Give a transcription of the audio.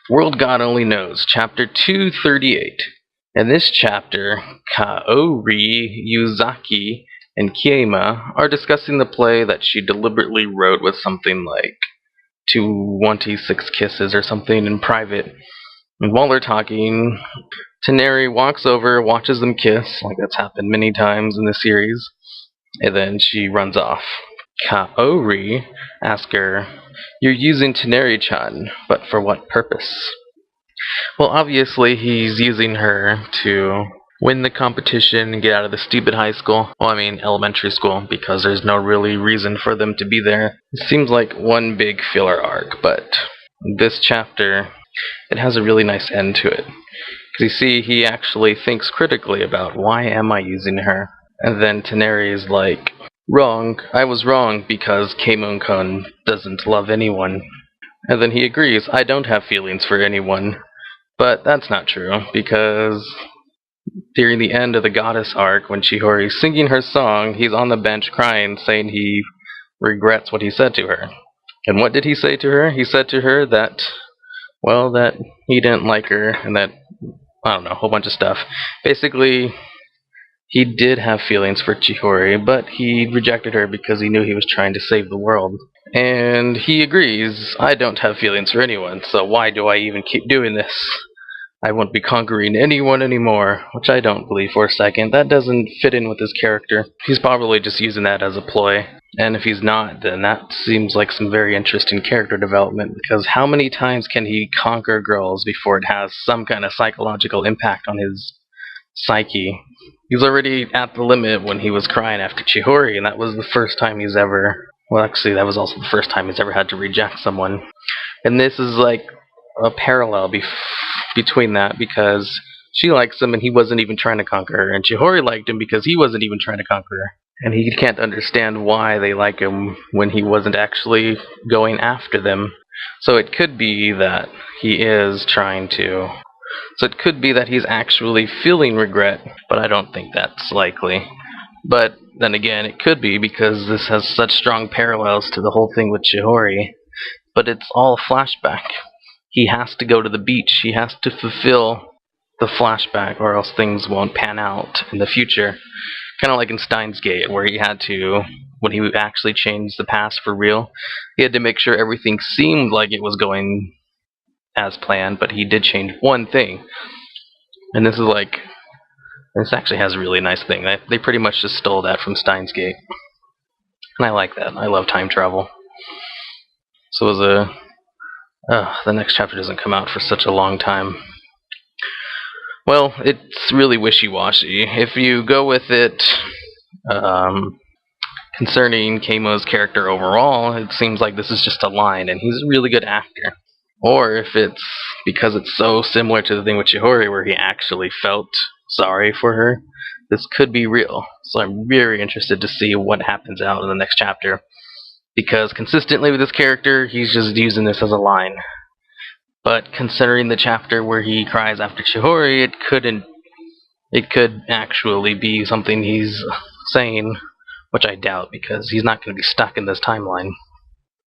World God Only Knows, Chapter 238. In this chapter, Kaori, Yuzaki, and Kiema are discussing the play that she deliberately wrote with something like 226 kisses or something in private. And while they're talking, Teneri walks over, watches them kiss, like that's happened many times in the series, and then she runs off. Kaori asks her, "You're using Teneri-chan, but for what purpose?" Well, obviously he's using her to win the competition and get out of the stupid high school. Well, I mean elementary school, because there's no really reason for them to be there. It seems like one big filler arc, but this chapter, it has a really nice end to it. Because you see, he actually thinks critically about, why am I using her? And then Teneri is like, wrong, I was wrong because Keimon-kun doesn't love anyone. And then he agrees, I don't have feelings for anyone. But that's not true, because during the end of the Goddess arc, when Chihori's singing her song, he's on the bench crying, saying he regrets what he said to her. And what did he say to her? He said to her that, well, that he didn't like her, and that, I don't know, a whole bunch of stuff. Basically, he did have feelings for Chihori, but he rejected her because he knew he was trying to save the world. And he agrees, I don't have feelings for anyone, so why do I even keep doing this? I won't be conquering anyone anymore, which I don't believe for a second. That doesn't fit in with his character. He's probably just using that as a ploy. And if he's not, then that seems like some very interesting character development, because how many times can he conquer girls before it has some kind of psychological impact on his psyche? He's already at the limit when he was crying after Chihori, and that was the first time he's ever... Well, actually, that was also the first time he's ever had to reject someone. And this is like a parallel between that, because she likes him and he wasn't even trying to conquer her, and Chihori liked him because he wasn't even trying to conquer her. And he can't understand why they like him when he wasn't actually going after them. So it could be that he is trying to... So it could be that he's actually feeling regret, but I don't think that's likely. But then again, it could be, because this has such strong parallels to the whole thing with Chihori. But it's all flashback. He has to go to the beach. He has to fulfill the flashback, or else things won't pan out in the future. Kind of like in Steins Gate, where he had to, when he actually changed the past for real, he had to make sure everything seemed like it was going as planned, but he did change one thing. And this is like... This actually has a really nice thing. They pretty much just stole that from Steins Gate. And I like that. I love time travel. So it was the next chapter doesn't come out for such a long time. Well, it's really wishy-washy. If you go with it concerning Keimo's character overall, it seems like this is just a line, and he's a really good actor. Or if it's because it's so similar to the thing with Chihori, where he actually felt sorry for her, this could be real. So I'm very interested to see what happens out in the next chapter, because consistently with this character, he's just using this as a line. But considering the chapter where he cries after Chihori, it could actually be something he's saying, which I doubt, because he's not going to be stuck in this timeline.